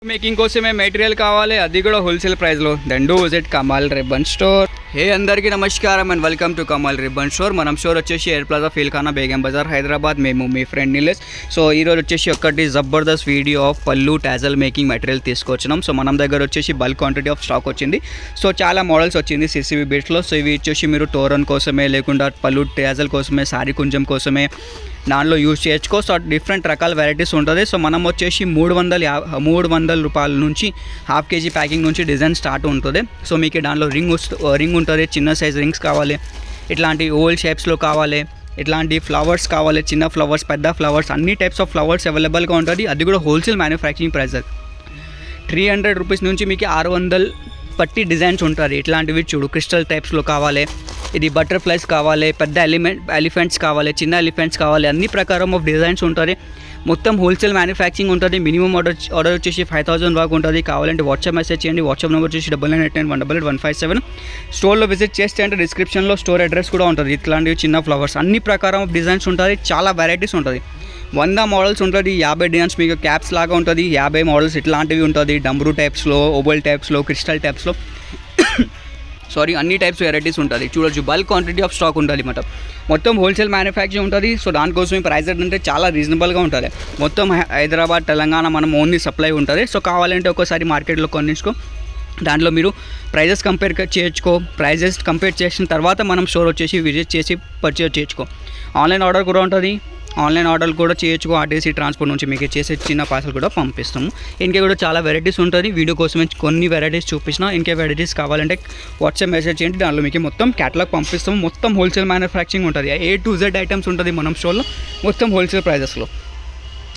Making కోసమే material కావాలి, అది కూడా హోల్సేల్ ప్రైస్లో. Then do visit Kamal ribbon store. Hey అందరికీ నమస్కారం and welcome to Kamal ribbon store. మనం స్టోర్ వచ్చేసి ఎయిర్ ప్లాజా ఫీల్ఖానా బేగం బజార్ హైదరాబాద్. మేము మీ ఫ్రెండ్ నీలేష్. సో ఈరోజు వచ్చేసి ఒకటి జబర్దస్త్ వీడియో ఆఫ్ పళ్ళు టాజల్ మేకింగ్ మెటీరియల్ తీసుకొచ్చినాం. సో మనం దగ్గర వచ్చేసి బల్క్ క్వాంటిటీ ఆఫ్ స్టాక్ వచ్చింది. సో చాలా మోడల్స్ వచ్చింది సిసిబి బీట్స్లో. సో ఇవి వచ్చేసి మీరు టోరన్ కోసమే, లేకుండా పళ్ళు టాజల్ కోసమే, సారీ కుంజం కోసమే దానిలో యూజ్ చేసుకో. సో డిఫరెంట్ రకాల వెరైటీస్ ఉంటుంది. సో మనం వచ్చేసి 300 రూపాయల నుంచి హాఫ్ కేజీ ప్యాకింగ్ నుంచి డిజైన్ స్టార్ట్ ఉంటుంది. సో మీకు దానిలో రింగ్ ఉంటుంది, చిన్న సైజ్ రింగ్స్ కావాలి, ఇట్లాంటి ఓవల్ షేప్స్లో కావాలి, ఇట్లాంటి ఫ్లవర్స్ కావాలి, చిన్న ఫ్లవర్స్, పెద్ద ఫ్లవర్స్, అన్ని టైప్స్ ఆఫ్ ఫ్లవర్స్ అవైలబుల్గా ఉంటుంది. అది కూడా హోల్సేల్ మ్యానుఫ్యాక్చరింగ్ ప్రైస్. 300 రూపీస్ నుంచి మీకు 600 పట్టి డిజైన్స్ ఉంటుంది. ఇట్లాంటివి చూడు, క్రిస్టల్ టైప్స్లో కావాలి, ఇది బటర్ఫ్లైస్ కావాలి, పెద్ద ఎలిఫెంట్స్ కావాలి, చిన్న ఎలిఫెంట్స్ కావాలి, అన్ని ప్రకారం ఆఫ్ డిజైన్స్ ఉంటుంది. మొత్తం హోల్సేల్ మ్యానుఫ్యాక్చరింగ్ ఉంటుంది. మినిమం ఆర్డర్ వచ్చేసి 5000 వరకు ఉంటుంది. కావాలంటే వాట్సాప్ మెసేజ్ చేయండి. వాట్సాప్ నెంబర్ వచ్చేసి 9989188157. స్టోర్లో విజిట్ చేస్తే అంటే డిస్క్రిప్షన్లో స్టోర్ అడ్రస్ కూడా ఉంటుంది. ఇట్లాంటివి చిన్న ఫ్లవర్స్, అన్ని ప్రకారం ఆఫ్ డిజైన్స్ ఉంటుంది. చాలా వెరైటీస్ ఉంటుంది. 100 మోడల్స్ ఉంటుంది. 50 డిజైన్స్ మీకు క్యాప్స్ లాగా ఉంటుంది. 50 మోడల్స్ ఇట్లాంటివి ఉంటుంది. డంబ్రూ టైప్స్లో, ఓవల్ టైప్స్లో, క్రిస్టల్ టైప్స్లో, అన్ని టైప్స్ వెరైటీస్ ఉంటుంది. చూడొచ్చు, బల్క్ క్వాంటిటీ ఆఫ్ స్టాక్ ఉంటుంది అన్నమాట. మొత్తం హోల్సేల్ మ్యానుఫ్యాక్చరింగ్ ఉంటుంది. సో దానికోసం ప్రైస్ అంటే చాలా రీజనబుల్గా ఉంటుంది. మొత్తం హైదరాబాద్, తెలంగాణ మనం ఓన్లీ సప్లై ఉంటుంది. సో కావాలంటే ఒక్కోసారి మార్కెట్లో కొనించుకో, దాంట్లో మీరు ప్రైజెస్ కంపేర్ చేసిన తర్వాత మనం స్టోర్ వచ్చేసి విజిట్ చేసి పర్చేజ్ చేసుకో. ఆన్లైన్ ఆర్డర్ కూడా ఉంటుంది. ఆన్లైన్ ఆర్డర్ కూడా చేయొచ్చు. ఆర్టీసీ ట్రాన్స్పోర్ట్ నుంచి మీకు చేసే చిన్న పార్సల్ కూడా పంపిస్తాము. ఇంకే కూడా చాలా వెరైటీస్ ఉంటుంది. వీడియో కోసమే కొన్ని వెరైటీస్ చూపించిన. ఇంకే వెరైటీస్ కావాలంటే వాట్సాప్ మెసేజ్ చేయండి. దానిలో మీకు మొత్తం క్యాటలాగ్ పంపిస్తాము. మొత్తం హోల్సేల్ మ్యానుఫ్యాక్చరింగ్ ఉంటుంది. A to Z ఐటమ్స్ ఉంటుంది మనం స్టోర్లో, మొత్తం హోల్సేల్ ప్రైజెస్లో.